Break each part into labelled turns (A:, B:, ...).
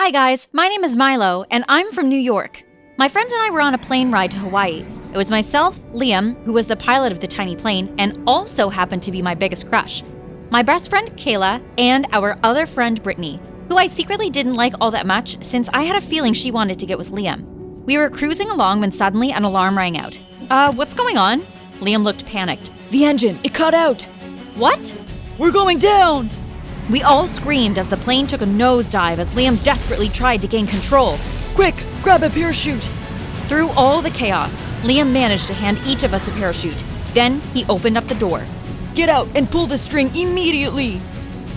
A: Hi guys, my name is Milo, and I'm from New York. My friends and I were on a plane ride to Hawaii. It was myself, Liam, who was the pilot of the tiny plane and also happened to be my biggest crush, my best friend Kayla, and our other friend Brittany, who I secretly didn't like all that much since I had a feeling she wanted to get with Liam. We were cruising along when suddenly an alarm rang out. What's going on? Liam looked panicked.
B: The engine, it cut out.
A: What?
B: We're going down.
A: We all screamed as the plane took a nosedive as Liam desperately tried to gain control.
B: Quick, grab a parachute.
A: Through all the chaos, Liam managed to hand each of us a parachute. Then he opened up the door.
B: Get out and pull the string immediately.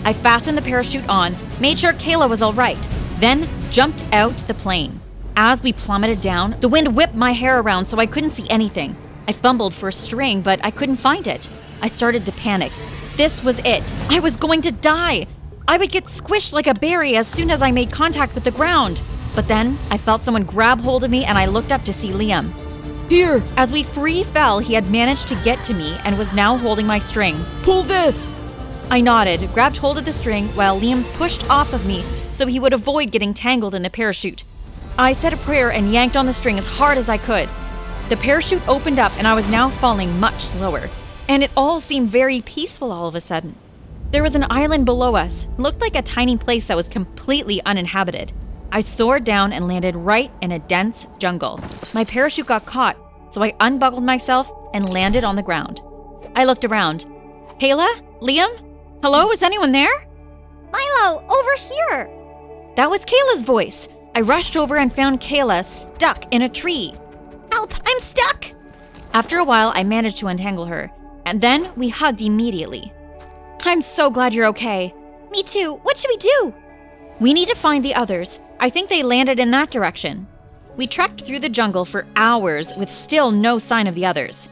A: I fastened the parachute on, made sure Kayla was all right, then jumped out the plane. As we plummeted down, the wind whipped my hair around so I couldn't see anything. I fumbled for a string, but I couldn't find it. I started to panic. This was it. I was going to die. I would get squished like a berry as soon as I made contact with the ground. But then I felt someone grab hold of me and I looked up to see Liam.
B: Here.
A: As we free fell, he had managed to get to me and was now holding my string.
B: Pull this.
A: I nodded, grabbed hold of the string while Liam pushed off of me so he would avoid getting tangled in the parachute. I said a prayer and yanked on the string as hard as I could. The parachute opened up and I was now falling much slower. And it all seemed very peaceful all of a sudden. There was an island below us, looked like a tiny place that was completely uninhabited. I soared down and landed right in a dense jungle. My parachute got caught, so I unbuckled myself and landed on the ground. I looked around. Kayla? Liam? Hello, is anyone there?
C: Milo, over here!
A: That was Kayla's voice. I rushed over and found Kayla stuck in a tree.
C: Help, I'm stuck!
A: After a while, I managed to untangle her. And then we hugged immediately. I'm so glad you're okay.
C: Me too. What should we do?
A: We need to find the others. I think they landed in that direction. We trekked through the jungle for hours with still no sign of the others.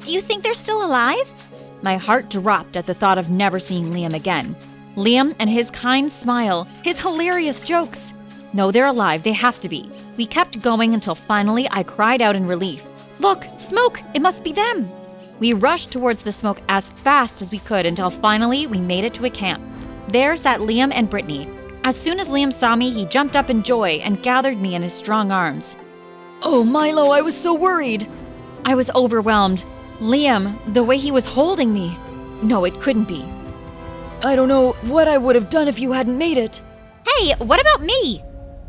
C: Do you think they're still alive?
A: My heart dropped at the thought of never seeing Liam again. Liam and his kind smile, his hilarious jokes. No, they're alive. They have to be. We kept going until finally I cried out in relief. Look, smoke! It must be them! We rushed towards the smoke as fast as we could until finally we made it to a camp. There sat Liam and Brittany. As soon as Liam saw me, he jumped up in joy and gathered me in his strong arms.
B: Oh, Milo, I was so worried.
A: I was overwhelmed. Liam, the way he was holding me. No, it couldn't be.
B: I don't know what I would have done if you hadn't made it.
C: Hey, what about me?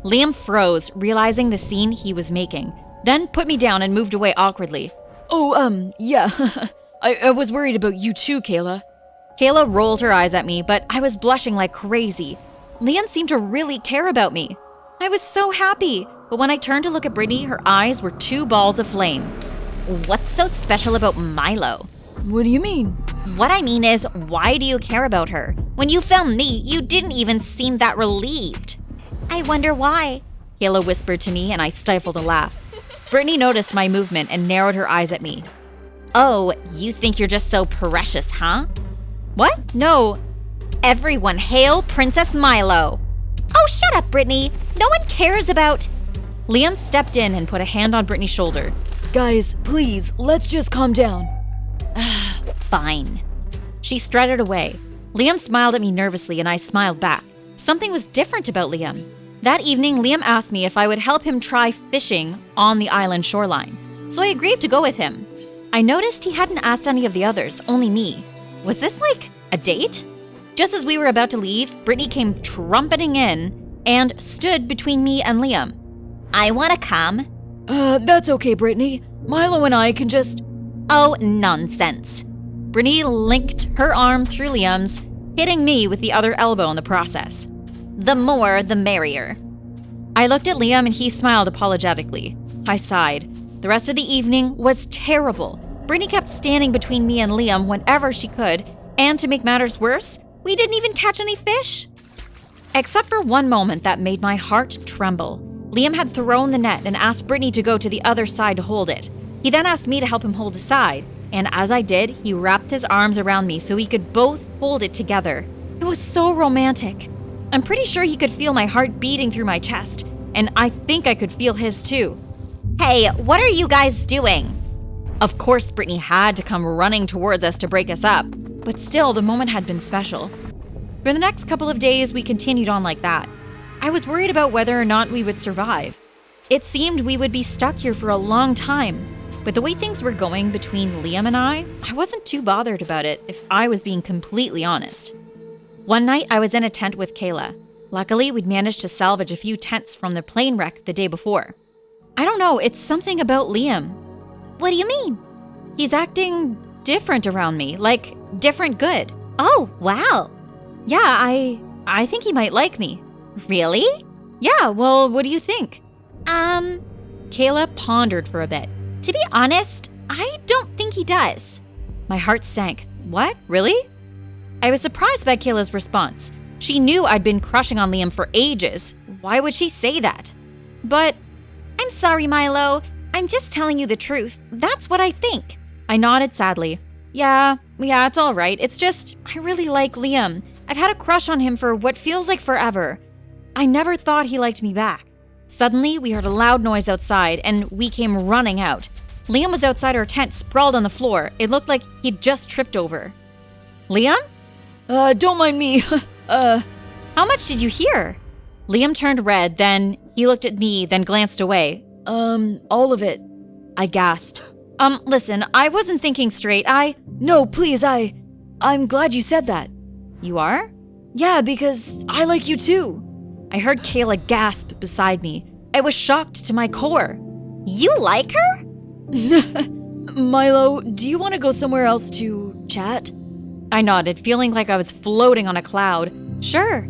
A: Liam froze, realizing the scene he was making, then put me down and moved away awkwardly.
B: Oh, yeah. I was worried about you too, Kayla.
A: Kayla rolled her eyes at me, but I was blushing like crazy. Liam seemed to really care about me. I was so happy, but when I turned to look at Brittany, her eyes were two balls of flame.
C: What's so special about Milo?
B: What do you mean?
C: What I mean is, why do you care about her? When you found me, you didn't even seem that relieved. I wonder why.
A: Kayla whispered to me and I stifled a laugh. Brittany noticed my movement and narrowed her eyes at me.
C: Oh, you think you're just so precious, huh?
A: What? No.
C: Everyone hail Princess Milo. Oh, shut up, Brittany. No one cares about...
A: Liam stepped in and put a hand on Brittany's shoulder.
B: Guys, please, let's just calm down.
A: Fine. She strutted away. Liam smiled at me nervously and I smiled back. Something was different about Liam. That evening, Liam asked me if I would help him try fishing on the island shoreline. So I agreed to go with him. I noticed he hadn't asked any of the others, only me. Was this like a date? Just as we were about to leave, Brittany came trumpeting in and stood between me and Liam.
C: I want to come.
B: That's okay, Brittany. Milo and I can just...
C: Oh, nonsense.
A: Brittany linked her arm through Liam's, hitting me with the other elbow in the process.
C: The more, the merrier.
A: I looked at Liam and he smiled apologetically. I sighed. The rest of the evening was terrible. Brittany kept standing between me and Liam whenever she could, and to make matters worse, we didn't even catch any fish. Except for one moment that made my heart tremble. Liam had thrown the net and asked Brittany to go to the other side to hold it. He then asked me to help him hold his side, and as I did, he wrapped his arms around me so we could both hold it together. It was so romantic. I'm pretty sure he could feel my heart beating through my chest, and I think I could feel his too.
C: Hey, what are you guys doing?
A: Of course, Brittany had to come running towards us to break us up, but still, the moment had been special. For the next couple of days, we continued on like that. I was worried about whether or not we would survive. It seemed we would be stuck here for a long time, but the way things were going between Liam and I wasn't too bothered about it if I was being completely honest. One night I was in a tent with Kayla. Luckily, we'd managed to salvage a few tents from the plane wreck the day before. I don't know, it's something about Liam.
C: What do you mean?
A: He's acting different around me, like different good.
C: Oh, wow.
A: Yeah, I think he might like me.
C: Really?
A: Yeah, well, what do you think? Kayla pondered for a bit.
C: To be honest, I don't think he does.
A: My heart sank. What? Really? I was surprised by Kayla's response. She knew I'd been crushing on Liam for ages. Why would she say that? But
C: I'm sorry, Milo. I'm just telling you the truth. That's what I think.
A: I nodded sadly. Yeah, it's all right. It's just, I really like Liam. I've had a crush on him for what feels like forever. I never thought he liked me back. Suddenly, we heard a loud noise outside, and we came running out. Liam was outside our tent, sprawled on the floor. It looked like he'd just tripped over. Liam?
B: Don't mind me.
A: How much did you hear? Liam turned red, then he looked at me, then glanced away.
B: All of it.
A: I gasped. Listen, I wasn't thinking straight.
B: No, please, I'm glad you said that.
A: You are?
B: Yeah, because I like you too.
A: I heard Kayla gasp beside me. I was shocked to my core.
C: You like her?
B: Milo, do you want to go somewhere else to chat?
A: I nodded, feeling like I was floating on a cloud. Sure.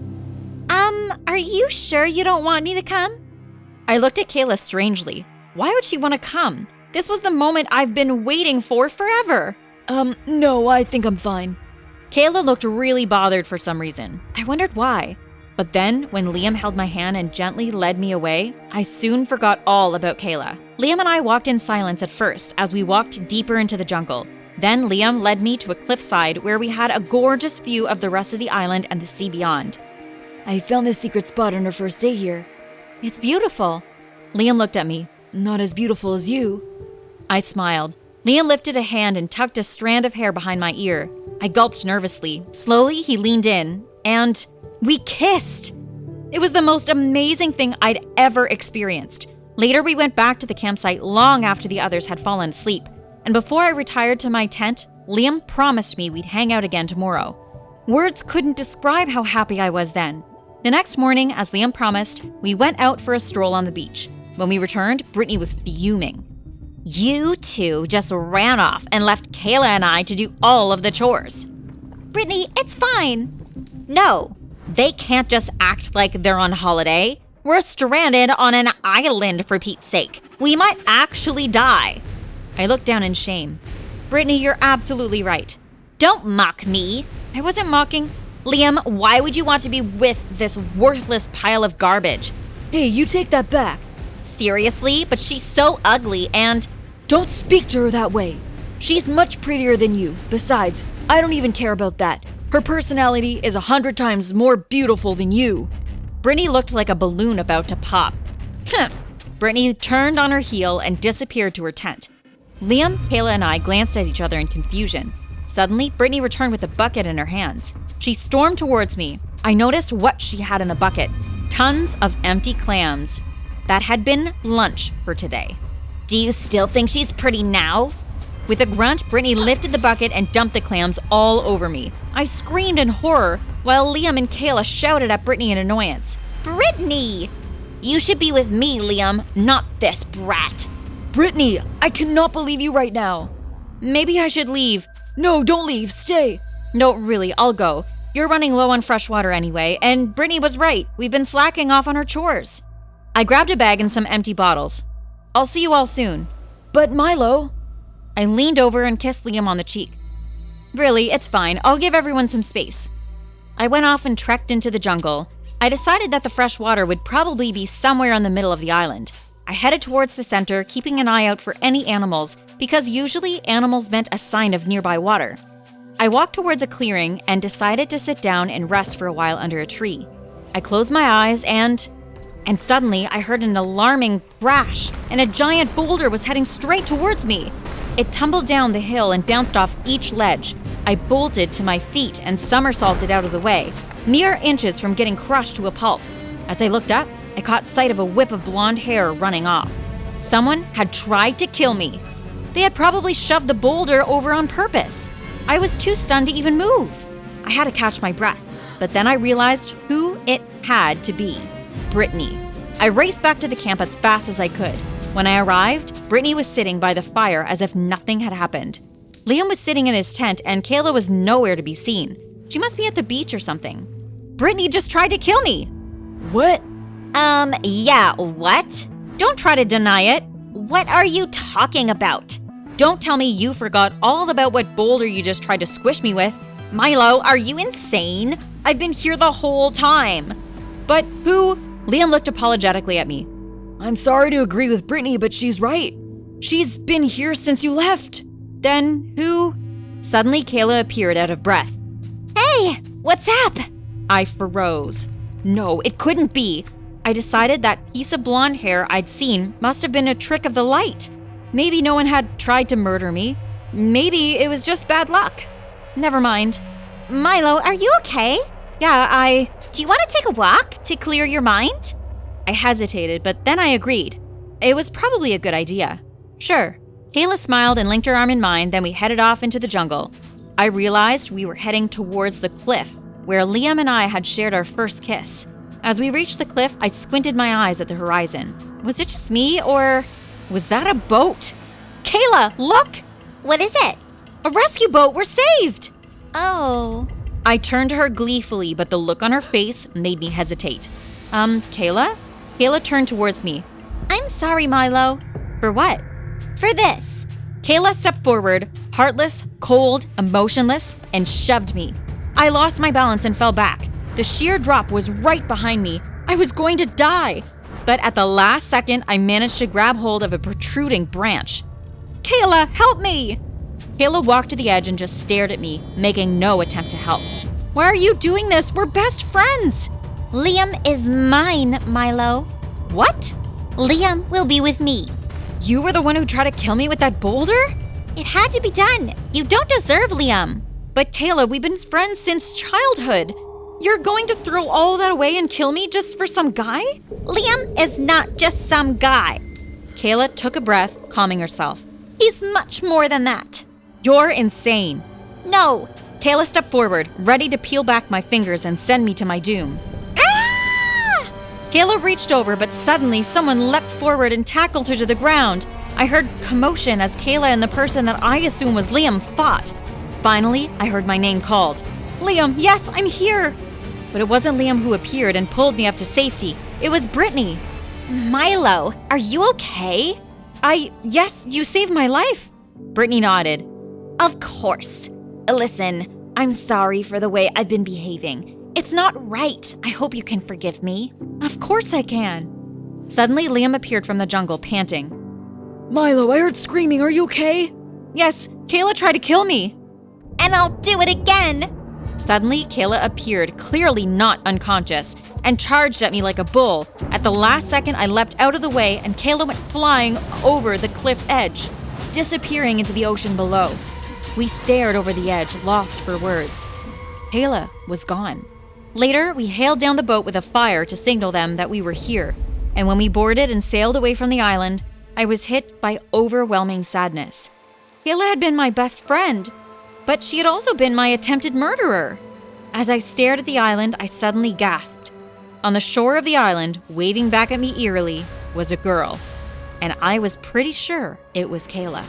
C: Are you sure you don't want me to come?
A: I looked at Kayla strangely. Why would she want to come? This was the moment I've been waiting for forever.
B: No, I think I'm fine.
A: Kayla looked really bothered for some reason. I wondered why. But then, when Liam held my hand and gently led me away, I soon forgot all about Kayla. Liam and I walked in silence at first as we walked deeper into the jungle. Then Liam led me to a cliffside where we had a gorgeous view of the rest of the island and the sea beyond.
B: I found this secret spot on our first day here.
A: It's beautiful. Liam looked at me.
B: Not as beautiful as you.
A: I smiled. Liam lifted a hand and tucked a strand of hair behind my ear. I gulped nervously. Slowly, he leaned in, and we kissed. It was the most amazing thing I'd ever experienced. Later, we went back to the campsite long after the others had fallen asleep. And before I retired to my tent, Liam promised me we'd hang out again tomorrow. Words couldn't describe how happy I was then. The next morning, as Liam promised, we went out for a stroll on the beach. When we returned, Brittany was fuming.
C: You two just ran off and left Kayla and I to do all of the chores. Brittany, it's fine. No, they can't just act like they're on holiday. We're stranded on an island, for Pete's sake. We might actually die.
A: I looked down in shame. Brittany, you're absolutely right.
C: Don't mock me.
A: I wasn't mocking.
C: Liam, why would you want to be with this worthless pile of garbage?
B: Hey, you take that back.
C: Seriously? But she's so ugly and…
B: Don't speak to her that way. She's much prettier than you. Besides, I don't even care about that. Her personality is 100 times more beautiful than you.
A: Brittany looked like a balloon about to pop. Brittany turned on her heel and disappeared to her tent. Liam, Kayla, and I glanced at each other in confusion. Suddenly, Brittany returned with a bucket in her hands. She stormed towards me. I noticed what she had in the bucket. Tons of empty clams. That had been lunch for today.
C: Do you still think she's pretty now?
A: With a grunt, Brittany lifted the bucket and dumped the clams all over me. I screamed in horror, while Liam and Kayla shouted at Brittany in annoyance.
C: Brittany! You should be with me, Liam, not this brat.
B: Brittany, I cannot believe you right now.
A: Maybe I should leave.
B: No, don't leave. Stay.
A: No, really, I'll go. You're running low on fresh water anyway, and Brittany was right. We've been slacking off on our chores. I grabbed a bag and some empty bottles. I'll see you all soon.
B: But Milo…
A: I leaned over and kissed Liam on the cheek. Really, it's fine. I'll give everyone some space. I went off and trekked into the jungle. I decided that the fresh water would probably be somewhere in the middle of the island. I headed towards the center, keeping an eye out for any animals, because usually animals meant a sign of nearby water. I walked towards a clearing and decided to sit down and rest for a while under a tree. I closed my eyes and suddenly I heard an alarming crash, and a giant boulder was heading straight towards me. It tumbled down the hill and bounced off each ledge. I bolted to my feet and somersaulted out of the way, mere inches from getting crushed to a pulp. As I looked up, I caught sight of a whip of blonde hair running off. Someone had tried to kill me. They had probably shoved the boulder over on purpose. I was too stunned to even move. I had to catch my breath, but then I realized who it had to be. Brittany. I raced back to the camp as fast as I could. When I arrived, Brittany was sitting by the fire as if nothing had happened. Liam was sitting in his tent and Kayla was nowhere to be seen. She must be at the beach or something. Brittany just tried to kill me.
B: What?
C: Yeah, what?
A: Don't try to deny it.
C: What are you talking about?
A: Don't tell me you forgot all about what boulder you just tried to squish me with.
C: Milo, are you insane?
A: I've been here the whole time. But who? Liam looked apologetically at me.
B: I'm sorry to agree with Brittany, but she's right. She's been here since you left.
A: Then who? Suddenly, Kayla appeared out of breath.
C: Hey, what's up?
A: I froze. No, it couldn't be. I decided that piece of blonde hair I'd seen must have been a trick of the light. Maybe no one had tried to murder me. Maybe it was just bad luck. Never mind.
C: Milo, are you okay?
A: Yeah,
C: Do you want to take a walk to clear your mind?
A: I hesitated, but then I agreed. It was probably a good idea. Sure. Kayla smiled and linked her arm in mine, then we headed off into the jungle. I realized we were heading towards the cliff, where Liam and I had shared our first kiss. As we reached the cliff, I squinted my eyes at the horizon. Was it just me, or was that a boat? Kayla, look!
C: What is it?
A: A rescue boat! We're saved!
C: Oh.
A: I turned to her gleefully, but the look on her face made me hesitate. Kayla? Kayla turned towards me.
C: I'm sorry, Milo.
A: For what?
C: For this.
A: Kayla stepped forward, heartless, cold, emotionless, and shoved me. I lost my balance and fell back. The sheer drop was right behind me. I was going to die. But at the last second, I managed to grab hold of a protruding branch. Kayla, help me! Kayla walked to the edge and just stared at me, making no attempt to help. Why are you doing this? We're best friends!
C: Liam is mine, Milo.
A: What?
C: Liam will be with me.
A: You were the one who tried to kill me with that boulder?
C: It had to be done. You don't deserve Liam.
A: But Kayla, we've been friends since childhood. You're going to throw all that away and kill me just for some guy?
C: Liam is not just some guy.
A: Kayla took a breath, calming herself.
C: He's much more than that.
A: You're insane.
C: No.
A: Kayla stepped forward, ready to peel back my fingers and send me to my doom.
C: Ah!
A: Kayla reached over, but suddenly someone leapt forward and tackled her to the ground. I heard commotion as Kayla and the person that I assumed was Liam fought. Finally, I heard my name called. Liam, yes, I'm here. But it wasn't Liam who appeared and pulled me up to safety. It was Brittany.
C: Milo, are you okay?
A: Yes, you saved my life. Brittany nodded.
C: Of course. Listen, I'm sorry for the way I've been behaving. It's not right. I hope you can forgive me.
A: Of course I can. Suddenly, Liam appeared from the jungle, panting.
B: Milo, I heard screaming. Are you okay?
A: Yes, Kayla tried to kill me.
C: And I'll do it again.
A: Suddenly, Kayla appeared, clearly not unconscious, and charged at me like a bull. At the last second, I leapt out of the way, and Kayla went flying over the cliff edge, disappearing into the ocean below. We stared over the edge, lost for words. Kayla was gone. Later, we hailed down the boat with a fire to signal them that we were here, and when we boarded and sailed away from the island, I was hit by overwhelming sadness. Kayla had been my best friend, but she had also been my attempted murderer. As I stared at the island, I suddenly gasped. On the shore of the island, waving back at me eerily, was a girl, and I was pretty sure it was Kayla.